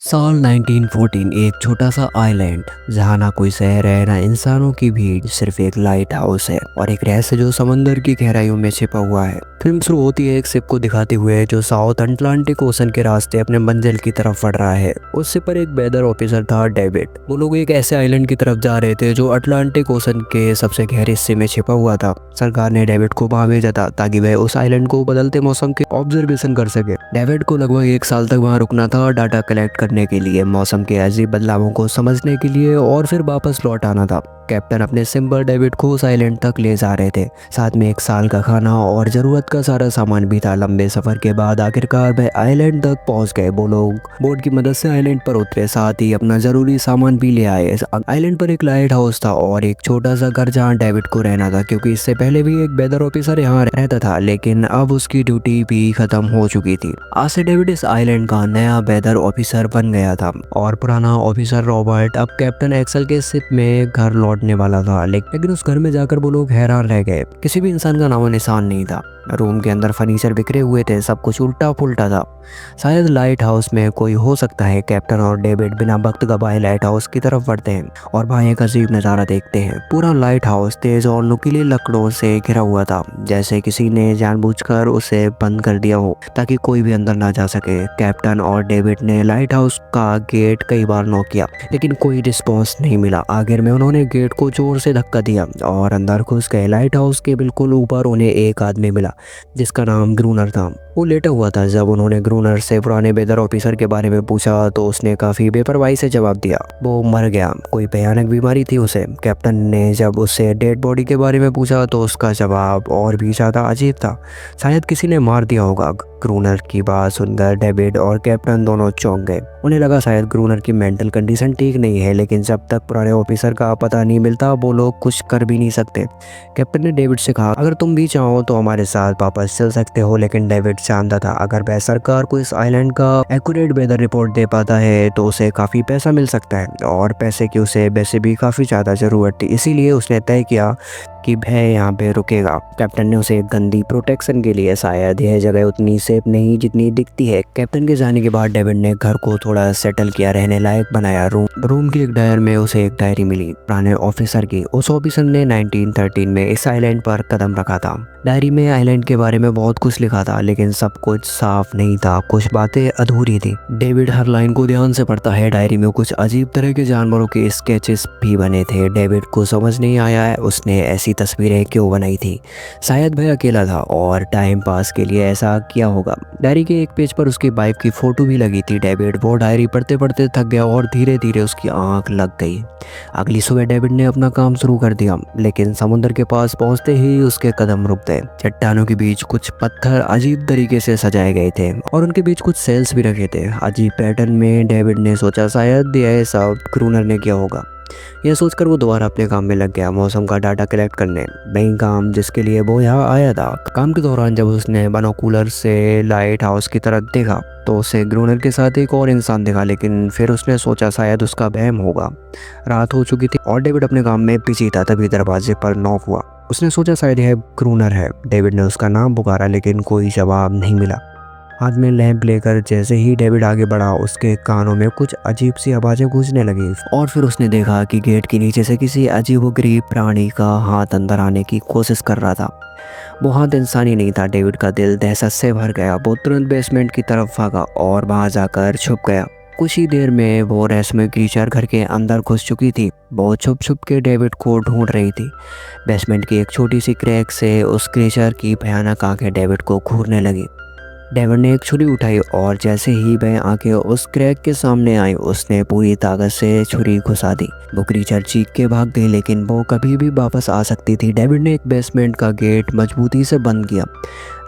साल 1914 एक छोटा सा आइलैंड जहाँ ना कोई शहर है ना इंसानों की भीड़, सिर्फ एक लाइट हाउस है और एक रहस्य जो समंदर की गहराइयों में छिपा हुआ है। फिल्म शुरू होती है एक शिप को दिखाते हुए जो साउथ अटलांटिक ओशन के रास्ते अपने मंजिल की तरफ बढ़ रहा है। उस शिप पर एक वेदर ऑफिसर था, डेविड। वो लोग एक ऐसे आइलैंड की तरफ जा रहे थे जो अटलांटिक ओशन के सबसे गहरे हिस्से में छिपा हुआ था। सरकार ने डेविड को वहां भेजा था ताकि वह उस आइलैंड को बदलते मौसम के ऑब्जर्वेशन कर सके। डेविड को लगभग एक साल तक वहां रुकना था, डाटा कलेक्ट करने के लिए, मौसम के अजीब बदलावों को समझने के लिए और फिर वापस लौट आना था। कैप्टन अपने सिंबल डेविड को उस आइलैंड तक ले जा रहे थे, साथ में एक साल का खाना और जरूरत का सारा सामान भी था। लंबे सफर के बाद आखिरकार वह आइलैंड तक पहुंच गए। वो लोग बोट की मदद से आइलैंड पर उतरे, साथ ही अपना जरूरी सामान भी ले आए। आइलैंड पर एक लाइट हाउस था और एक छोटा सा घर जहाँ डेविड को रहना था, क्योंकि इससे पहले भी एक वेदर ऑफिसर यहाँ रहता था, लेकिन अब उसकी ड्यूटी भी खत्म हो चुकी थी। आज से डेविड इस आइलैंड का नया वेदर ऑफिसर बन गया था और पुराना ऑफिसर रॉबर्ट अब कैप्टन एक्सेल के शिप में घर लौटने वाला था। लेकिन उस घर में जाकर वो लोग हैरान रह गए। किसी भी इंसान का नामो निशान नहीं था। रूम के अंदर फर्नीचर बिखरे हुए थे, सब कुछ उल्टा पुल्टा था। शायद लाइट हाउस में कोई हो सकता है। कैप्टन और डेविड बिना वक्त गवाए लाइट हाउस की तरफ बढ़ते हैं और वहाँ एक अजीब नज़ारा देखते हैं। पूरा लाइट हाउस तेज और नुकीली लकड़ों से घिरा हुआ था, जैसे किसी ने जानबूझकर उसे बंद कर दिया हो ताकि कोई भी अंदर ना जा सके। कैप्टन और डेविड ने लाइट हाउस का गेट कई बार नॉक किया, लेकिन कोई रिस्पॉन्स नहीं मिला। आखिर में उन्होंने गेट को जोर से धक्का दिया और अंदर घुस गए। लाइट हाउस के बिल्कुल ऊपर उन्हें एक आदमी मिला जिसका नाम ग्रूनर था। वो लेटा हुआ था। जब उन्होंने ग्रूनर से पुराने वेदर ऑफिसर के बारे में पूछा तो उसने काफी बेपरवाही से जवाब दिया। वो मर गया, कोई भयानक बीमारी थी उसे। कैप्टन ने जब उससे डेड बॉडी के बारे में पूछा तो उसका जवाब और भी ज्यादा अजीब था। शायद किसी ने मार दिया होगा। ग्रूनर की बात सुनकर डेविड और कैप्टन दोनों चौंक गए। उन्हें लगा शायद ग्रूनर की मेंटल कंडीशन ठीक नहीं है, लेकिन जब तक पुराने ऑफिसर का पता नहीं मिलता वो लोग कुछ कर भी नहीं सकते। कैप्टन ने डेविड से कहा, अगर तुम भी चाहो तो हमारे साथ वापस चल सकते हो। लेकिन डेविड जानता था अगर वह सरकार को इस आइलैंड का एक्यूरेट वेदर रिपोर्ट दे पाता है तो उसे काफी पैसा मिल सकता है, और पैसे की उसे वैसे भी काफी ज्यादा जरूरत थी। इसीलिए उसने तय किया कि वह यहाँ पे रुकेगा। कैप्टन ने उसे गंदी प्रोटेक्शन के लिए, शायद यह जगह उतनी सेफ नहीं जितनी दिखती है। कैप्टन के जाने के बाद डेविड ने घर को थोड़ा सेटल किया, रहने लायक बनाया। रूम की एक डायर में उसे एक डायरी मिली पुराने ऑफिसर की। उस ऑफिसर ने 1913 में इस आइलैंड पर कदम रखा था। डायरी में आइलैंड के बारे में बहुत कुछ लिखा था, लेकिन सब कुछ साफ नहीं था, कुछ बातें अधूरी थी। डेविड हर लाइन को ध्यान से पढ़ता है। डायरी में कुछ अजीब तरह के जानवरों के स्केचेस भी बने थे। डेविड को समझ नहीं आया है उसने ऐसी तस्वीरें क्यों बनाई थी। शायद वह अकेला था और टाइम पास के लिए ऐसा किया होगा। डायरी के एक पेज पर उसकी वाइफ की फोटो भी लगी थी। डेविड वो डायरी पढ़ते पढ़ते थक गया और धीरे धीरे उसकी आंख लग गई। अगली सुबह डेविड ने अपना काम शुरू कर दिया, लेकिन समुद्र के पास पहुंचते ही उसके कदम रुक गए। चट्टानों के बीच कुछ पत्थर अजीब तरीके से सजाए गए थे और उनके बीच कुछ सेल्स भी रखे थे अजीब पैटर्न में। डेविड ने सोचा शायद यह सब ग्रूनर ने किया होगा। यह सोचकर वो दोबारा अपने काम में लग गया, मौसम का डाटा कलेक्ट करने। वही काम जिसके लिए वो यहाँ आया था। काम के दौरान जब उसने बाइनोकुलर से लाइट हाउस की तरफ देखा तो उसे ग्रूनर के साथ एक और इंसान दिखा, लेकिन फिर उसने सोचा शायद उसका वहम होगा। रात हो चुकी थी और डेविड अपने काम में बिजी था। तभी दरवाजे पर नॉक हुआ। उसने सोचा शायद यह ग्रूनर है। डेविड ने उसका नाम पुकारा, लेकिन कोई जवाब नहीं मिला। हाथ में लैंप लेकर जैसे ही डेविड आगे बढ़ा उसके कानों में कुछ अजीब सी आवाजें गूंजने लगी और फिर उसने देखा कि गेट के नीचे से किसी अजीबोगरीब प्राणी का हाथ अंदर आने की कोशिश कर रहा था। वो हाथ इंसानी नहीं था। डेविड का दिल दहशत से भर गया। वो तुरंत बेसमेंट की तरफ भागा और वहां जाकर छुप गया। कुछ ही देर में वो रहस्यमय क्रीचर घर के अंदर घुस चुकी थी। वो छुप छुप के डेविड को ढूंढ रही थी। बेसमेंट की एक छोटी सी क्रैक से उस क्रीचर की भयानक आंखें डेविड को घूरने लगी। डेविड ने एक छुरी उठाई और जैसे ही वह आंखें उस क्रैक के सामने आई उसने पूरी ताकत से छुरी घुसा दी। वो क्रीचर चीख के भाग गई, लेकिन वो कभी भी वापस आ सकती थी। डेविड ने एक बेसमेंट का गेट मजबूती से बंद किया,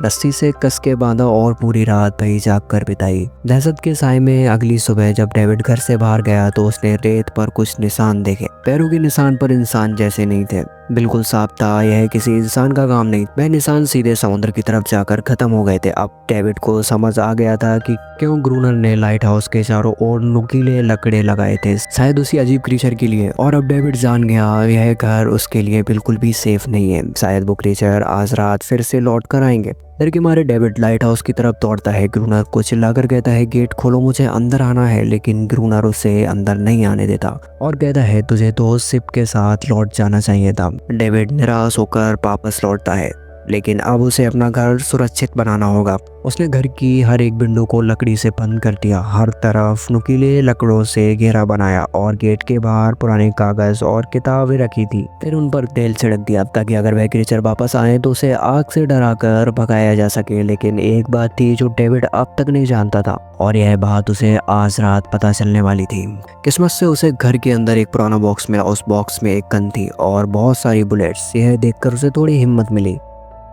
रस्सी से कस के बांधा और पूरी रात वही जाग कर बिताई। दहशत के साए में अगली सुबह जब डेविड घर से बाहर गया तो उसने रेत पर कुछ निशान देखे। पैरों के निशान पर इंसान जैसे नहीं थे, बिल्कुल साफ था यह किसी इंसान का काम नहीं। वह निशान सीधे समुद्र की तरफ जाकर खत्म हो गए थे। अब डेविड को समझ आ गया था कि क्यों ग्रूनर ने लाइट हाउस के चारों ओर नुकीले लकड़े लगाए थे, शायद उसी अजीब क्रीचर के लिए। और अब डेविड जान गया यह घर उसके लिए बिल्कुल भी सेफ नहीं है। शायद वो क्रीचर आज रात फिर से लौट कर आएंगे। डर के मारे डेविड लाइट हाउस की तरफ दौड़ता है। ग्रूनर को चिल्लाकर कहता है गेट खोलो, मुझे अंदर आना है, लेकिन ग्रूनर उसे अंदर नहीं आने देता और कहता है तुझे तो शिप के साथ लौट जाना चाहिए था। डेविड निराश होकर वापस लौटता है, लेकिन अब उसे अपना घर सुरक्षित बनाना होगा। उसने घर की हर एक विंडो को लकड़ी से बंद कर दिया, हर तरफ नुकीले लकड़ों से घेरा बनाया और गेट के बाहर पुराने कागज और किताबें रखी थी। फिर उन पर तेल छिड़क दिया ताकि अगर वह क्रीचर वापस आए तो उसे आग से डराकर भगाया जा सके। लेकिन एक बात थी जो डेविड अब तक नहीं जानता था, और यह बात उसे आज रात पता चलने वाली थी। किस्मत से उसे घर के अंदर एक पुराना बॉक्स मिला। उस बॉक्स में एक गन थी और बहुत सारी बुलेट्स। यह देखकर उसे थोड़ी हिम्मत मिली,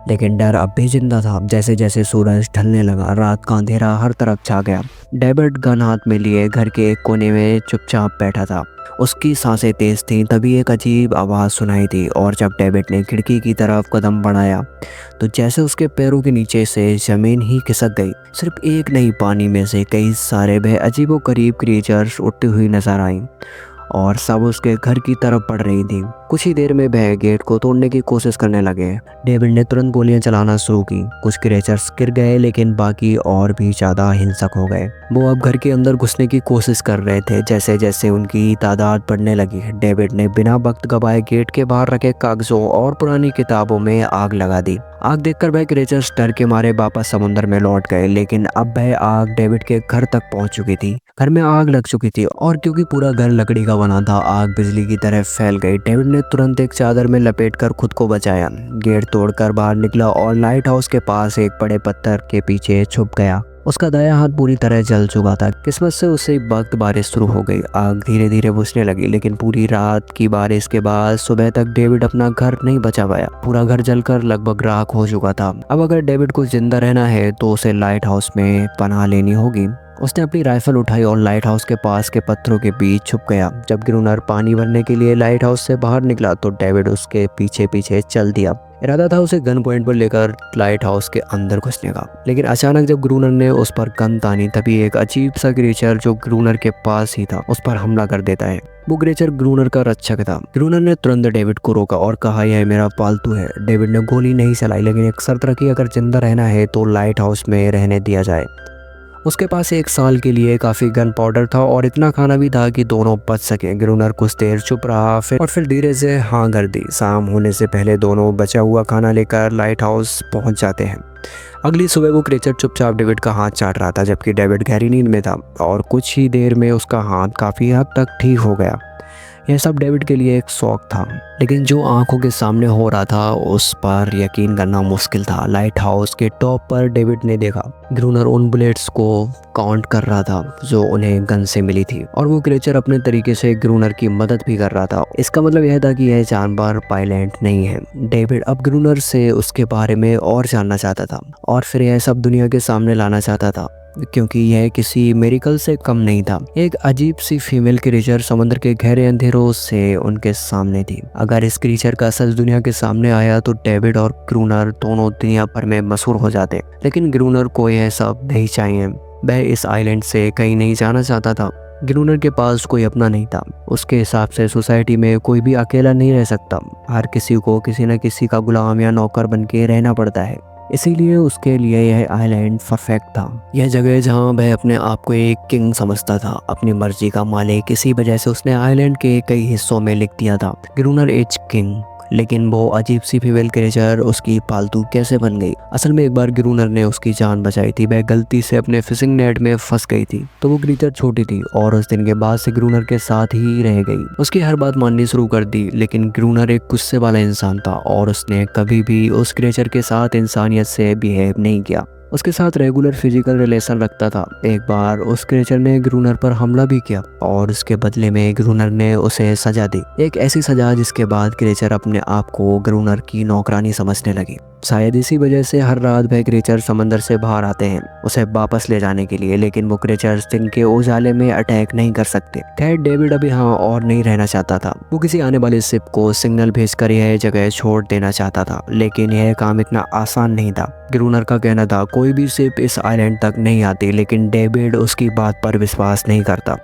लेकिन डर अब भी जिंदा था। जैसे जैसे सूरज ढलने लगा, रात का अंधेरा हर तरफ छा गया। डेविड गन हाथ में लिए घर के एक कोने में चुपचाप बैठा था। उसकी सांसें तेज थीं। तभी एक अजीब आवाज़ सुनाई दी, और जब डेविड ने खिड़की की तरफ कदम बढ़ाया तो जैसे उसके पैरों के नीचे से ज़मीन ही खिसक गई। सिर्फ एक नहीं, पानी में से कई सारे वह अजीबोगरीब क्रिएचर्स उड़ती हुई नजर आईं और सब उसके घर की तरफ बढ़ रही थी। कुछ ही देर में वह गेट को तोड़ने की कोशिश करने लगे। डेविड ने तुरंत गोलियां चलाना शुरू की। कुछ क्रिएचर्स गिर गए, लेकिन बाकी और भी ज्यादा हिंसक हो गए। वो अब घर के अंदर घुसने की कोशिश कर रहे थे। जैसे जैसे उनकी तादाद बढ़ने लगी, डेविड ने बिना वक्त गवाए गेट के बाहर रखे कागजों और पुरानी किताबों में आग लगा दी। आग देखकर वह क्रिएचर्स डर के मारे वापस समुद्र में लौट गए, लेकिन अब वह आग डेविड के घर तक पहुंच चुकी थी। घर में आग लग चुकी थी और क्योंकि पूरा घर लकड़ी का बना था, आग बिजली की तरह फैल गई। डेविड ने तुरंत एक चादर में लपेटकर खुद को बचाया, गेट तोड़कर बाहर निकला और लाइट हाउस के पास एक बड़े पत्थर के पीछे छुप गया। उसका दायां हाथ पूरी तरह जल चुका था। किस्मत से उसी वक्त बारिश शुरू हो गई। आग धीरे धीरे बुझने लगी, लेकिन पूरी रात की बारिश के बाद सुबह तक डेविड अपना घर नहीं बचा पाया। पूरा घर जलकर लगभग राख हो चुका था। अब अगर डेविड को जिंदा रहना है तो उसे लाइट हाउस में पनाह लेनी होगी। उसने अपनी राइफल उठाई और लाइट हाउस के पास के पत्थरों के बीच छुप गया। जब ग्रूनर पानी भरने के लिए लाइट हाउस से बाहर निकला तो डेविड उसके पीछे पीछे चल दिया। इरादा था उसे गन पॉइंट पर लेकर लाइट हाउस के अंदर घुसने का, लेकिन अचानक जब ग्रूनर ने उस पर गन तानी तभी एक अजीब सा क्रिएचर जो ग्रूनर के पास ही था उस पर हमला कर देता है। वो क्रिएचर ग्रूनर का रक्षक था। ग्रूनर ने तुरंत डेविड को रोका और कहा यह मेरा पालतू है। डेविड ने गोली नहीं चलाई, लेकिन एक शर्त रखी, अगर जिंदा रहना है तो लाइट हाउस में रहने दिया जाए। उसके पास 1 साल के लिए काफ़ी गन पाउडर था और इतना खाना भी था कि दोनों बच सके। ग्रूनर कुछ देर चुप रहा फिर धीरे से हाँ कर दी। शाम होने से पहले दोनों बचा हुआ खाना लेकर लाइट हाउस पहुंच जाते हैं। अगली सुबह वो क्रिएचर चुपचाप डेविड का हाथ चाट रहा था, जबकि डेविड गहरी नींद में था और कुछ ही देर में उसका हाथ काफ़ी हद तक ठीक हो गया। यह सब डेविड के लिए एक शौक था, लेकिन जो आंखों के सामने हो रहा था उस पर यकीन करना मुश्किल था। लाइट हाउस के टॉप पर डेविड ने देखा ग्रूनर उन बुलेट्स को काउंट कर रहा था जो उन्हें गन से मिली थी, और वो क्रिएचर अपने तरीके से ग्रूनर की मदद भी कर रहा था। इसका मतलब यह था कि यह जानवर पायलट नहीं है। डेविड अब ग्रूनर से उसके बारे में और जानना चाहता था और फिर यह सब दुनिया के सामने लाना चाहता था, क्योंकि यह किसी मेरिकल से कम नहीं था। एक अजीब सी फीमेल क्रीचर समुद्र के गहरे अंधेरों से उनके सामने थी। अगर इस क्रीचर का सच दुनिया के सामने आया तो डेविड और ग्रूनर दोनों दुनिया भर में मशहूर हो जाते, लेकिन ग्रूनर को यह सब नहीं चाहिए। वह इस आइलैंड से कहीं नहीं जाना चाहता था। ग्रूनर के पास कोई अपना नहीं था। उसके हिसाब से सोसाइटी में कोई भी अकेला नहीं रह सकता। हर किसी को किसी न किसी का गुलाम या नौकर बन के रहना पड़ता है। इसीलिए उसके लिए यह आइलैंड परफेक्ट था। यह जगह जहां वह अपने आप को एक किंग समझता था, अपनी मर्जी का मालिक। इसी वजह से उसने आइलैंड के कई हिस्सों में लिख दिया था ग्रूनर इज किंग। लेकिन वो अजीब सी फीमेल क्रिएचर उसकी पालतू कैसे बन गई? असल में एक बार ग्रूनर ने उसकी जान बचाई थी। वह गलती से अपने फिशिंग नेट में फंस गई थी, तो वो क्रिएचर छोटी थी और उस दिन के बाद से ग्रूनर के साथ ही रह गई। उसकी हर बात माननी शुरू कर दी, लेकिन ग्रूनर एक गुस्से वाला इंसान था और उसने कभी भी उस क्रिएचर के साथ इंसानियत से बिहेव नहीं किया। उसके साथ रेगुलर फिजिकल रिलेशन रखता था। एक बार उस क्रिएचर ने ग्रूनर पर हमला भी किया और उसके बदले में ग्रूनर ने उसे सजा दी, एक ऐसी सजा जिसके बाद क्रिएचर अपने आप को ग्रूनर की नौकरानी समझने लगी। शायद इसी वजह से हर रात वह क्रिएचर समंदर से बाहर आते हैं उसे वापस ले जाने के लिए, लेकिन वो क्रिएचर्स दिन के उजाले में अटैक नहीं कर सकते। खैर डेविड अभी यहाँ और नहीं रहना चाहता था। वो किसी आने वाली शिप को सिग्नल भेजकर यह जगह छोड़ देना चाहता था, लेकिन यह काम इतना आसान नहीं था। ग्रूनर का कहना था कोई भी शिप इस आइलैंड तक नहीं आती, लेकिन डेविड उसकी बात पर विश्वास नहीं करता।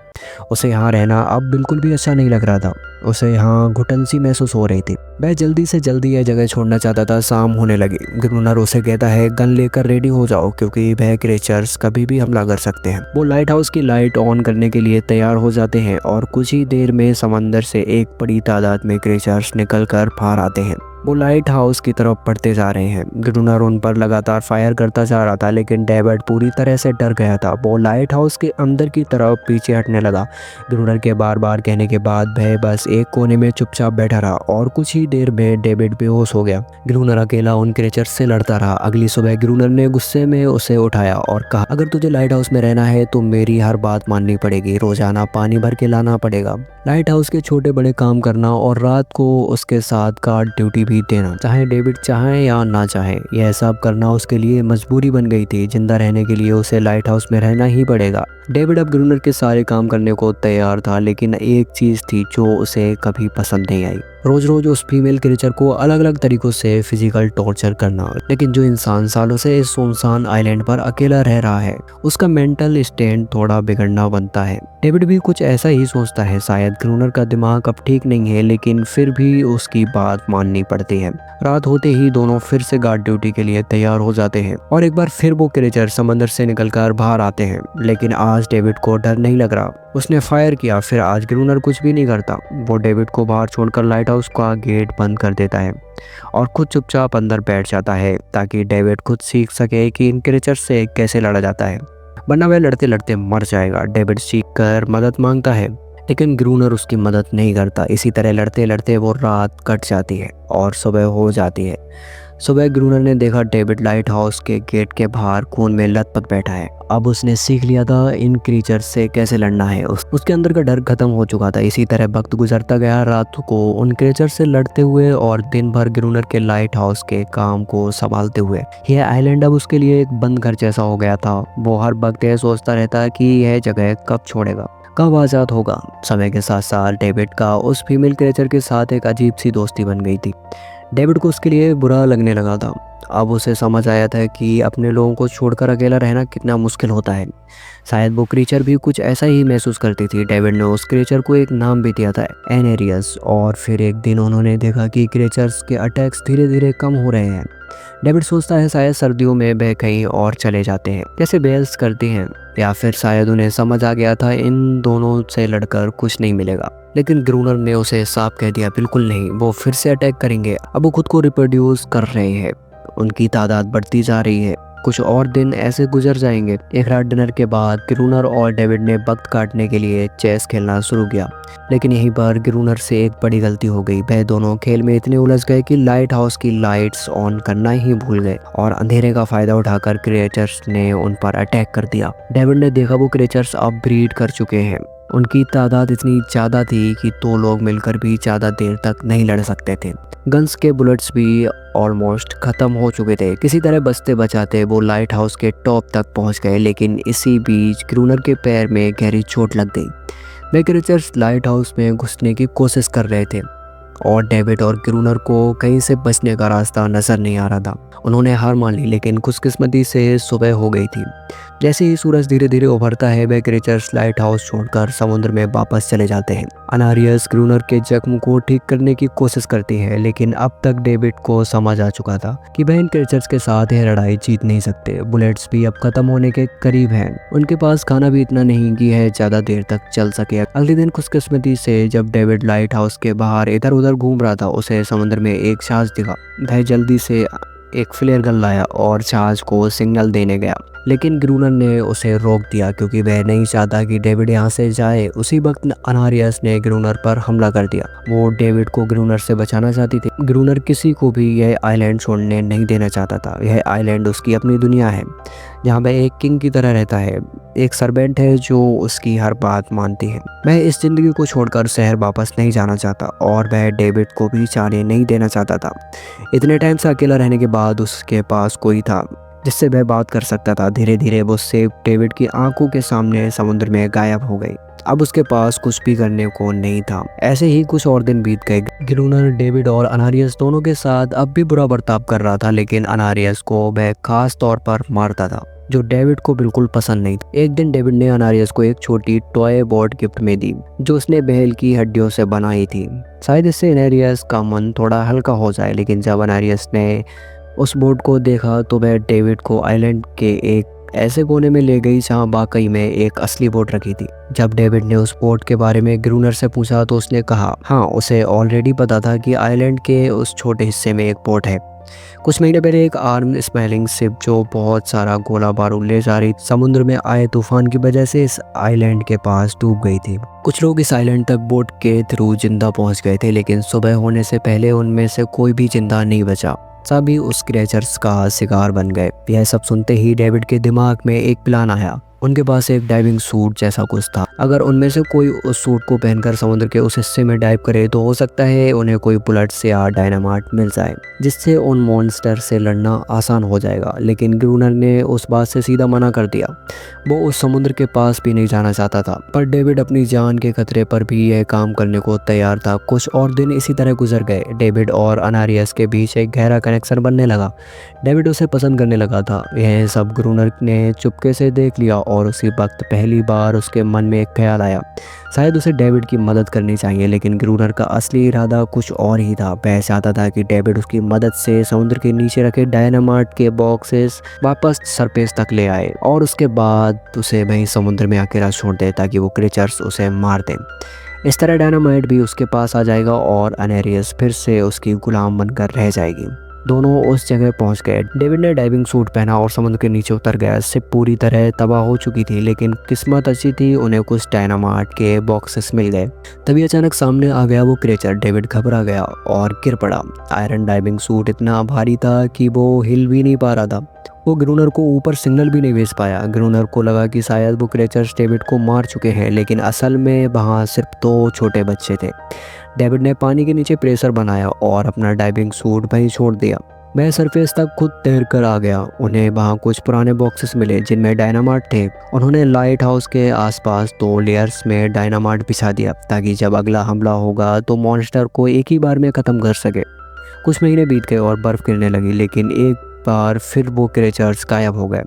उसे यहाँ रहना अब बिल्कुल भी अच्छा नहीं लग रहा था। उसे यहाँ घुटन सी महसूस हो रही थी। वह जल्दी से जल्दी यह जगह छोड़ना चाहता था। शाम होने लगी। ग्रूनर उसे कहता है गन लेकर रेडी हो जाओ, क्योंकि वह क्रिएचर्स कभी भी हमला कर सकते हैं। वो लाइट हाउस की लाइट ऑन करने के लिए तैयार हो जाते हैं और कुछ ही देर में समंदर से एक बड़ी तादाद में क्रिएचर्स निकल कर बाहर आते हैं। वो लाइट हाउस की तरफ बढ़ते जा रहे हैं। ग्रूनर उन पर लगातार फायर करता जा रहा था, लेकिन डेविड पूरी तरह से डर गया था। वो लाइट हाउस के अंदर की तरफ पीछे हटने लगा। ग्रूनर के बार बार कहने के बाद वह बस एक कोने में चुपचाप बैठा रहा और कुछ ही देर में डेविड बेहोश हो गया। ग्रूनर अकेला उन क्रिएचर्स से लड़ता रहा। अगली सुबह ग्रूनर ने गुस्से में उसे उठाया और कहा, अगर तुझे लाइट हाउस में रहना है तो मेरी हर बात माननी पड़ेगी। रोजाना पानी भर के लाना पड़ेगा, लाइट हाउस के छोटे बड़े काम करना और रात को उसके साथ गार्ड ड्यूटी भी देना, चाहे डेविड चाहे या ना चाहे। यह सब करना उसके लिए मजबूरी बन गई थी। जिंदा रहने के लिए उसे लाइट हाउस में रहना ही पड़ेगा। डेविड अब ग्रूनर के सारे काम करने को तैयार था, लेकिन एक चीज थी जो उसे कभी पसंद नहीं आई। रोज रोज उस फीमेल क्रिएचर को अलग अलग तरीकों से फिजिकल टॉर्चर करना। लेकिन जो इंसान सालों से इस सुनसान आइलैंड पर अकेला रह रहा है, उसका मेंटल स्टेट थोड़ा बिगड़ना बनता है। डेविड भी कुछ ऐसा ही सोचता है। शायद ग्रूनर का दिमाग अब ठीक नहीं है, लेकिन फिर भी उसकी बात माननी पड़ती है। रात होते ही दोनों फिर से गार्ड ड्यूटी के लिए तैयार हो जाते हैं और एक बार फिर वो क्रिएचर समंदर से निकलकर बाहर आते हैं। लेकिन आज डेविड को डर नहीं लग रहा। उसने फायर किया, फिर आज ग्रूनर कुछ भी नहीं करता। वो डेविड को बाहर छोड़कर लाइट हाउस का गेट बंद कर देता है और खुद चुपचाप अंदर बैठ जाता है, ताकि डेविड खुद सीख सके कि इन क्रिएचर से कैसे लड़ा जाता है, वरना वह लड़ते लड़ते मर जाएगा। डेविड सीख कर मदद मांगता है, लेकिन ग्रूनर उसकी मदद नहीं करता। इसी तरह लड़ते लड़ते वो रात कट जाती है और सुबह हो जाती है। सुबह ग्रूनर ने देखा डेविड लाइट हाउस के गेट के बाहर खून में लथपथ बैठा है। अब उसने सीख लिया था इन क्रीचर्स से कैसे लड़ना है। उसके अंदर का डर खत्म हो चुका था। इसी तरह वक्त गुजरता गया। रात को उन क्रीचर्स से लड़ते हुए और दिन भर ग्रूनर के लाइट हाउस के काम को संभालते हुए यह आइलैंड अब उसके लिए एक बंद घर जैसा हो गया था। वो हर वक्त यह सोचता रहता कि यह जगह कब छोड़ेगा, कब आज़ाद होगा। समय के साथ साथ डेविड का उस फीमेल क्रिएचर के साथ एक अजीब सी दोस्ती बन गई थी। डेविड को उसके लिए बुरा लगने लगा था। अब उसे समझ आया था कि अपने लोगों को छोड़कर अकेला रहना कितना मुश्किल होता है। शायद वो क्रीचर भी कुछ ऐसा ही महसूस करती थी। डेविड ने उस क्रीचर को एक नाम भी दिया था, एनेरियस। और फिर एक दिन उन्होंने देखा कि क्रीचर्स के अटैक्स धीरे धीरे कम हो रहे हैं। डेविड सोचता है शायद सर्दियों में वह कहीं और चले जाते हैं, जैसे बेल्स करती हैं, या फिर शायद उन्हें समझ आ गया था इन दोनों से लड़कर कुछ नहीं मिलेगा। लेकिन ग्रूनर ने उसे साफ कह दिया, बिल्कुल नहीं, वो फिर से अटैक करेंगे। अब वो खुद को रिप्रोड्यूस कर रहे हैं, उनकी तादाद बढ़ती जा रही है। कुछ और दिन ऐसे गुजर जाएंगे। एक रात डिनर के बाद ग्रूनर और डेविड ने वक्त काटने के लिए चेस खेलना शुरू किया। लेकिन यहीं पर ग्रूनर से एक बड़ी गलती हो गई। वह दोनों खेल में इतने उलझ गए कि लाइट हाउस की लाइट्स ऑन करना ही भूल गए और अंधेरे का फायदा उठाकर क्रिएचर्स ने उन पर अटैक कर दिया। डेविड ने देखा वो क्रिएचर्स अब ब्रीड कर चुके हैं। उनकी तादाद इतनी ज़्यादा थी कि 2 लोग मिलकर भी ज़्यादा देर तक नहीं लड़ सकते थे। गन्स के बुलेट्स भी ऑलमोस्ट ख़त्म हो चुके थे। किसी तरह बचते बचाते वो लाइट हाउस के टॉप तक पहुंच गए। लेकिन इसी बीच ग्रूनर के पैर में गहरी चोट लग गई। वे क्रिएचर्स लाइट हाउस में घुसने की कोशिश कर रहे थे और डेविड और ग्रूनर को कहीं से बचने का रास्ता नजर नहीं आ रहा था। उन्होंने हार मान ली, लेकिन खुशकिस्मती से सुबह हो गई थी। जैसे ही सूरज धीरे धीरे उभरता है, वे क्रिएचर्स लाइट हाउस छोड़कर समुद्र में वापस चले जाते हैं। अनारियस ग्रूनर के जख्म को ठीक करने की कोशिश करती है, लेकिन अब तक डेविड को समझ आ चुका था कि वह इन क्रिएचर्स के साथ यह लड़ाई जीत नहीं सकते। बुलेट्स भी अब खत्म होने के करीब हैं। उनके पास खाना भी इतना नहीं कि यह ज्यादा देर तक चल सके। अगले दिन खुशकिस्मती से जब डेविड लाइट हाउस के बाहर इधर उधर घूम रहा था, उसे समुद्र में एक जहाज दिखा। वह जल्दी से एक फ्लेयर गन लाया और जहाज को सिग्नल देने गया, लेकिन ग्रूनर ने उसे रोक दिया क्योंकि वह नहीं चाहता कि डेविड यहाँ से जाए। उसी वक्त अनारियस ने ग्रूनर पर हमला कर दिया। वो डेविड को ग्रूनर से बचाना चाहती थी। ग्रूनर किसी को भी यह आइलैंड छोड़ने नहीं देना चाहता था। यह आइलैंड उसकी अपनी दुनिया है, जहाँ वह एक किंग की तरह रहता है। एक सर्वेंट है जो उसकी हर बात मानती है। वह इस जिंदगी को छोड़कर शहर वापस नहीं जाना चाहता और वह डेविड को भी जाने नहीं देना चाहता था। इतने टाइम से अकेला रहने के बाद उसके पास कोई था जिससे वह बात कर सकता था। धीरे धीरे वो सेफ डेविड की आंखों के सामने समुद्र में गायब हो गई। अब उसके पास कुछ भी करने को नहीं था। ऐसे ही कुछ और दिन बीत गए। ग्रूनर डेविड और अनारियस दोनों के साथ अब भी बुरा बर्ताव कर रहा था, लेकिन अनारियस को वह खास तौर पर मारता था, जो डेविड को बिल्कुल पसंद नहीं था। एक दिन डेविड ने अनारियस को एक छोटी टॉय बोट गिफ्ट में दी, जो उसने बैल की हड्डियों से बनाई थी। शायद इससे अनारियस का मन थोड़ा हल्का हो जाए, लेकिन जब अनारियस ने उस बोट को देखा तो वह डेविड को आइलैंड के एक ऐसे कोने में ले गई जहाँ वाकई में एक असली बोट रखी थी। जब डेविड ने उस बोट के बारे में ग्रूनर से पूछा तो उसने कहा हाँ, उसे ऑलरेडी पता था कि आइलैंड के उस छोटे हिस्से में एक बोट है। कुछ महीने पहले एक आर्म स्मेलिंग शिप जो बहुत सारा गोला बारूद ले जा रही समुद्र में आए तूफान की वजह से इस आइलैंड के पास डूब गई थी। कुछ लोग इस आइलैंड तक बोट के थ्रू जिंदा पहुंच गए थे, लेकिन सुबह होने से पहले उनमें से कोई भी जिंदा नहीं बचा। सभी उस क्रिएचर्स का शिकार बन गए। यह सब सुनते ही डेविड के दिमाग में एक प्लान आया। उनके पास एक डाइविंग सूट जैसा कुछ था। अगर उनमें से कोई उस सूट को पहनकर समुद्र के उस हिस्से में डाइव करे तो हो सकता है उन्हें कोई बुलेट्स या डायनामाइट मिल जाए, जिससे उन मॉन्स्टर से लड़ना आसान हो जाएगा। लेकिन ग्रूनर ने उस बात से सीधा मना कर दिया। वो उस समुद्र के पास भी नहीं जाना चाहता था, पर डेविड अपनी जान के खतरे पर भी यह काम करने को तैयार था। कुछ और दिन इसी तरह गुजर गए। डेविड और अनारियस के बीच एक गहरा कनेक्शन बनने लगा। डेविड उसे पसंद करने लगा था। यह सब ग्रूनर ने चुपके से देख लिया और उसी वक्त पहली बार उसके मन में एक ख्याल आया, शायद उसे डेविड की मदद करनी चाहिए। लेकिन ग्रूनर का असली इरादा कुछ और ही था। वह चाहता था कि डेविड उसकी मदद से समुद्र के नीचे रखे डायनामाइट के बॉक्सेस वापस सरफेस तक ले आए और उसके बाद उसे वहीं समुद्र में अकेला छोड़ दे ताकि वो क्रिएचर्स उसे मार दें। इस तरह डायनामाइट भी उसके पास आ जाएगा और अनेरियस फिर से उसकी गुलाम बनकर रह जाएगी। दोनों उस जगह पहुंच गए। डेविड ने डाइविंग सूट पहना और समुद्र के नीचे उतर गया। शिप पूरी तरह तबाह हो चुकी थी, लेकिन किस्मत अच्छी थी, उन्हें कुछ डायनामाइट के बॉक्सेस मिल गए। तभी अचानक सामने आ गया वो क्रिएचर। डेविड घबरा गया और गिर पड़ा। आयरन डाइविंग सूट इतना भारी था कि वो हिल भी नहीं पा रहा था। वो ग्रूनर को ऊपर सिग्नल भी नहीं भेज पाया। ग्रूनर को लगा कि शायद वो क्रिएचर्स डेविड को मार चुके हैं, लेकिन असल में वहाँ सिर्फ 2 छोटे बच्चे थे। डेविड ने पानी के नीचे प्रेशर बनाया और अपना डाइविंग सूट वहीं छोड़ दिया। वह सरफेस तक खुद तैर कर आ गया। उन्हें वहाँ कुछ पुराने बॉक्सेस मिले जिनमें डायनामाइट थे। उन्होंने लाइट हाउस के आसपास 2 लेयर्स में डायनामाइट बिछा दिया ताकि जब अगला हमला होगा तो मॉन्स्टर को एक ही बार में ख़त्म कर सके। कुछ महीने बीत गए और बर्फ़ गिरने लगी, लेकिन एक बार फिर वो क्रिएचर्स गायब हो गए।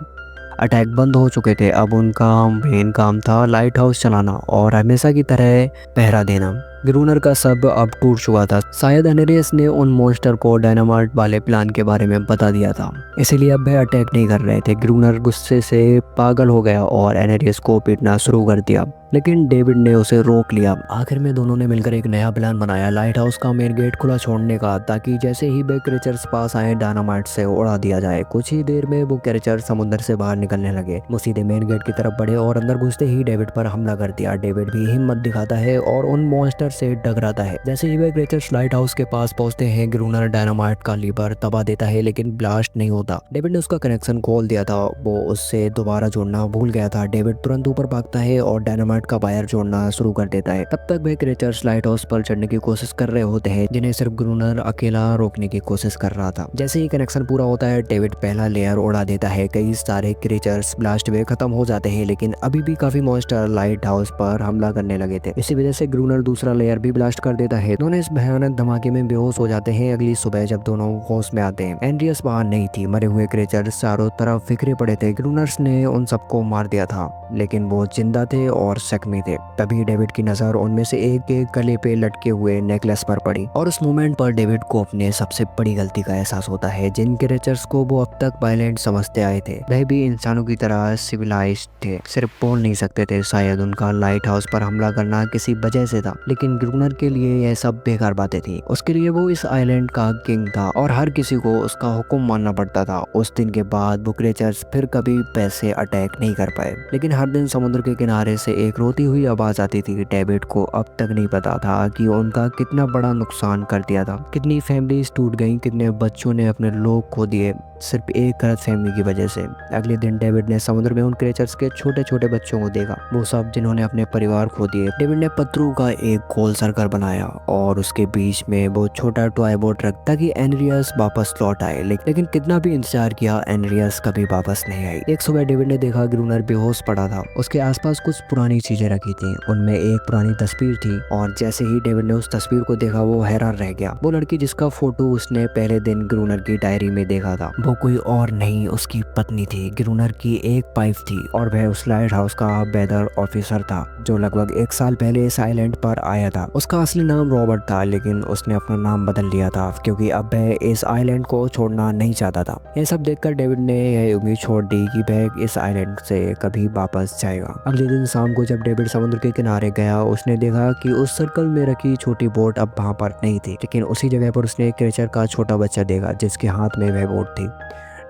अटैक बंद हो चुके थे। अब उनका मेन काम था लाइट हाउस चलाना और हमेशा की तरह पहरा देना। ग्रूनर का सब अब टूट चुका था। शायद अनेरियस ने उन मॉन्स्टर को डायनामाइट वाले प्लान के बारे में बता दिया था, इसीलिए अब वह अटैक नहीं कर रहे थे। ग्रूनर गुस्से से पागल हो गया और अनेरियस को पीटना शुरू कर दिया, लेकिन डेविड ने उसे रोक लिया। आखिर में दोनों ने मिलकर एक नया प्लान बनाया, लाइट हाउस का मेन गेट खुला छोड़ने का, ताकि जैसे ही वे क्रिएचर्स पास आए डायनामाइट से उड़ा दिया जाए। कुछ ही देर में वो क्रिएचर समुद्र से बाहर निकलने लगे। वो सीधे मेन गेट की तरफ बढ़े और अंदर घुसते ही डेविड पर हमला कर दिया। डेविड भी हिम्मत दिखाता है और उन मॉन्स्टर से टकराता है। जैसे ही वे क्रिएचर्स लाइट हाउस के पास पहुंचते हैं, ग्रूनर डायनामाइट का लीवर दबा देता है, लेकिन ब्लास्ट नहीं होता। डेविड ने उसका कनेक्शन खोल दिया था। वो उससे दोबारा जोड़ना भूल गया था। डेविड तुरंत ऊपर भागता है और डायनामाइट का वायर जोड़ना शुरू कर देता है। तब तक वे क्रिएचर्स लाइट हाउस पर चढ़ने की कोशिश कर रहे होते हैं, जिन्हें सिर्फ ग्रूनर अकेला रोकने की कोशिश कर रहा था। जैसे ही कनेक्शन पूरा होता है, डेविड पहला लेयर उड़ा देता है। कई सारे क्रिएचर्स ब्लास्ट में खत्म हो जाते हैं, लेकिन अभी भी काफी मॉन्स्टर लाइट हाउस पर हमला करने लगे थे। इसी वजह से ग्रूनर दूसरा लेयर भी ब्लास्ट कर देता है। दोनों इस भयानक धमाके में बेहोश हो जाते हैं। अगली सुबह जब दोनों होश में आते हैं, एंड्रियस वहां नहीं थी। मरे हुए क्रिएचर्स चारों तरफ बिखरे पड़े थे। ग्रूनर्स ने उन सबको मार दिया था, लेकिन वो जिंदा थे और जख्मी थे। तभी डेविड की नजर उनमें से एक के गले पे लटके हुए नेकलेस पर पड़ी और उस मोमेंट पर डेविड को अपने सबसे बड़ी गलती का एहसास होता है। जिन क्रिएचर्स को वो अब तक वायलेंट समझते आए थे, वह भी इंसानों की तरह सिविलाइज्ड थे, सिर्फ बोल नहीं सकते थे। शायद उनका लाइट हाउस पर हमला करना किसी वजह से था, लेकिन ग्रूनर के लिए यह सब बेकार बातें थी। उसके लिए वो इस आइलैंड का किंग था और हर किसी को उसका हुक्म मानना पड़ता था। उस दिन के बाद वो क्रिएचर्स फिर कभी वैसे अटैक नहीं कर पाए, लेकिन हर दिन समुद्र के किनारे से एक रोती हुई आवाज आती थी। डेविड को अब तक नहीं पता था कि उनका कितना बड़ा नुकसान कर दिया था। कितनी फैमिलीज टूट गई, कितने बच्चों ने अपने लोग खो दिए सिर्फ एक गलत फैमिली की वजह से। अगले दिन डेविड ने समुद्र में उन क्रिएचर्स के छोटे छोटे बच्चों को देखा, वो सब जिन्होंने अपने परिवार खो दिए। डेविड ने पत्थरों का एक गोल सर्कल बनाया और उसके बीच में वो छोटा टॉय बोट रख ताकि एनरियस वापस लौट आए। लेकिन कितना भी इंतजार किया, एनरियस कभी वापस नहीं आई। एक सुबह डेविड ने देखा ग्रूनर बेहोश पड़ा था। उसके आसपास कुछ पुरानी चीजें रखी थी, उनमें एक पुरानी तस्वीर थी और जैसे ही डेविड ने उस तस्वीर को देखा वो हैरान रह गया। वो लड़की जिसका फोटो उसने पहले दिन ग्रूनर की डायरी में देखा था, वो कोई और नहीं उसकी पत्नी थी। ग्रूनर की एक वाइफ थी और वह उस लाइट हाउस का वेदर ऑफिसर था जो लगभग 1 साल पहले इस आइलैंड पर आया था। उसका असली नाम रॉबर्ट था, लेकिन उसने अपना नाम बदल लिया था क्योंकि अब वह इस आइलैंड को छोड़ना नहीं चाहता था। यह सब देखकर डेविड ने यह उम्मीद छोड़ दी कि वह इस आइलैंड से कभी वापस जाएगा। अगले दिन शाम को जब डेविड समुद्र के किनारे गया, उसने देखा कि उस सर्कल में रखी छोटी बोट अब वहां पर नहीं थी, लेकिन उसी जगह पर उसने एक क्रेचर का छोटा बच्चा देखा जिसके हाथ में वह बोट थी।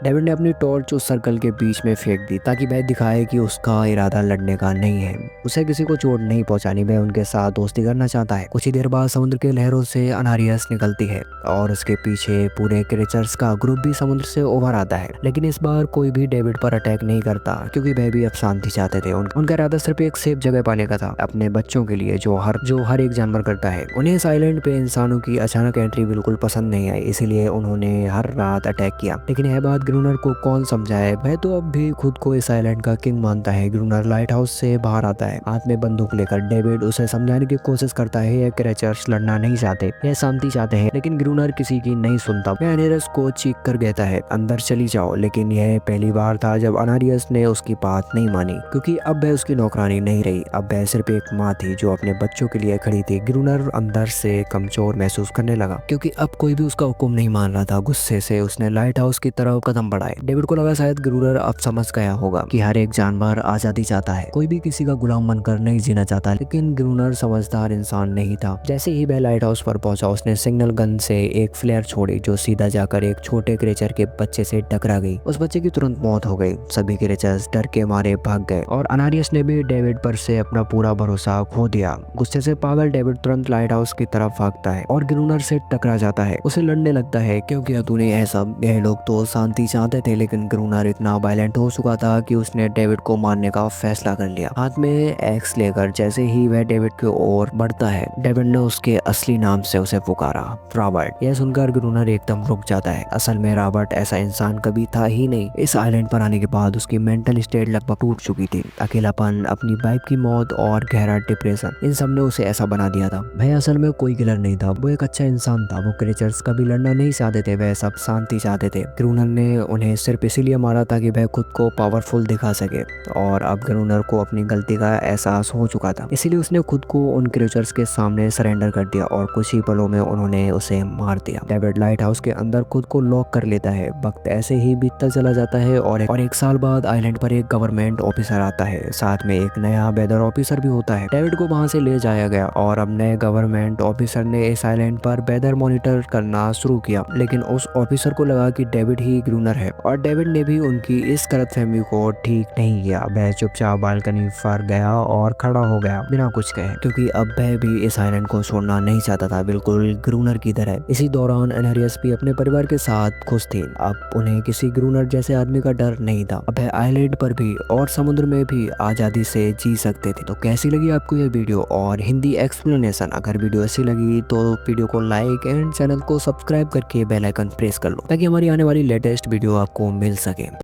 डेविड ने अपनी टॉर्च उस सर्कल के बीच में फेंक दी ताकि वह दिखाए कि उसका इरादा लड़ने का नहीं है, उसे किसी को चोट नहीं पहुंचानी, वह उनके साथ दोस्ती करना चाहता है। कुछ ही देर बाद समुद्र के लहरों से अनारियस निकलती है और उसके पीछे पूरे क्रेचर्स का ग्रुप भी समुद्र से उभर आता है। लेकिन इस बार कोई भी डेविड पर अटैक नहीं करता क्योंकि वह भी अब शांति चाहते थे। उनका इरादा सिर्फ एक सेफ जगह पाने का था, अपने बच्चों के लिए, जो हर एक जानवर करता है। उन्हें इस आइलैंड पे इंसानों की अचानक एंट्री बिल्कुल पसंद नहीं आई, इसीलिए उन्होंने हर रात अटैक किया। लेकिन यह बात ग्रूनर को कौन समझाए, वह तो अब भी खुद को इस आइलैंड का किंग मानता है। ग्रूनर लाइट हाउस से बाहर आता है, हाथ में बंदूक लेकर। डेविड उसे समझाने की कोशिश करता है यह क्रेचर्स लड़ना नहीं चाहते, यह शांति चाहते हैं, लेकिन ग्रूनर किसी की नहीं सुनता। वह अनारियस को चीख कर कहता है अंदर चली जाओ, लेकिन यह पहली बार था जब अनारियस ने उसकी बात नहीं मानी क्योंकि अब वह उसकी नौकरानी नहीं रही, अब वह सिर्फ एक माँ थी जो अपने बच्चों के लिए खड़ी थी। ग्रूनर अंदर से कमजोर महसूस करने लगा क्योंकि अब कोई भी उसका हुक्म नहीं मान रहा था। गुस्से से उसने लाइट हाउस की तरफ कदम बढ़ाए। डेविड को लगा शायद ग्रूनर अब समझ गया होगा कि हर एक जानवर आजादी चाहता है, कोई भी किसी का गुलाम बनकर नहीं जीना चाहता। लेकिन ग्रूनर समझदार इंसान नहीं था। जैसे ही वह लाइट हाउस पर पहुंचा, उसने सिग्नल गन से एक फ्लेयर छोड़ी जो सीधा जाकर एक छोटे क्रेचर के बच्चे से टकरा गई। उस बच्चे की तुरंत मौत हो गई। सभी क्रेचर्स डर के मारे भाग गए और अनारियस ने भी डेविड पर से अपना पूरा भरोसा खो दिया। गुस्से से पागल डेविड तुरंत लाइट हाउस की तरफ भागता है और ग्रूनर से टकरा जाता है। उसे लड़ने लगता है क्योंकि तूने ऐसा, यह लोग तो शांति चाहते थे, लेकिन ग्रूनर इतना वायलेंट हो चुका था कि उसने डेविड को मारने का फैसला कर लिया। हाथ में एक्स लेकर जैसे ही वह डेविड की ओर बढ़ता है, डेविड ने उसके असली नाम से उसे पुकारा, रॉबर्ट। यह सुनकर ग्रूनर एकदम रुक जाता है। असल में रॉबर्ट ऐसा इंसान कभी था ही नहीं। इस आइलैंड पर आने के बाद उसकी मेंटल स्टेट लगभग टूट चुकी थी। अकेलापन, अपनी वाइफ की मौत और गहरा डिप्रेशन, इन सब ने उसे ऐसा बना दिया था। वह असल में कोई किलर नहीं था, वो एक अच्छा इंसान था। वो क्रेचर्स कभी लड़ना नहीं चाहते थे, वह सब शांति चाहते थे। ग्रूनर ने उन्हें सिर्फ इसीलिए मारा ताकि वह खुद को पावरफुल दिखा सके और अब ग्रूनर को अपनी गलती का एहसास हो चुका था, इसीलिए उसने खुद को उन क्रेचर्स के सामने सरेंडर कर दिया और कुछ ही पलों में उन्होंने उसे मार दिया। डेविड लाइट हाउस के अंदर खुद को लॉक कर लेता है। वक्त ऐसे ही बीतता चला जाता है और एक साल बाद आइलैंड पर एक गवर्नमेंट ऑफिसर आता है, साथ में एक नया वेदर ऑफिसर भी होता है। डेविड को वहां से ले जाया गया और अब नए गवर्नमेंट ऑफिसर ने इस आइलैंड पर वेदर मॉनिटर करना शुरू किया। लेकिन उस ऑफिसर को लगा कि डेविड ही ग्रूनर है और डेविड ने भी उनकी इस गलतफहमी को ठीक नहीं किया। वह चुपचाप बालकनी पर गया और खड़ा हो गया बिना कुछ कहे, क्योंकि अब वह भी इस आइलैंड को छोड़ना नहीं चाहता था, बिल्कुल ग्रूनर की तरह। इसी दौरान अनारियस भी अपने परिवार के साथ खुश थी। अब उन्हें किसी ग्रूनर जैसे आदमी का डर नहीं था। अब वह आइलैंड पर भी और समुद्र में भी आजादी से जी सकते थे। तो कैसी लगी आपको यह वीडियो और हिंदी एक्सप्लेनेशन? अगर वीडियो अच्छी लगी तो वीडियो को लाइक एंड चैनल को सब्सक्राइब करके बेल आइकन प्रेस कर लो ताकि हमारी आने वाली लेटेस्ट वीडियो आपको मिल सके।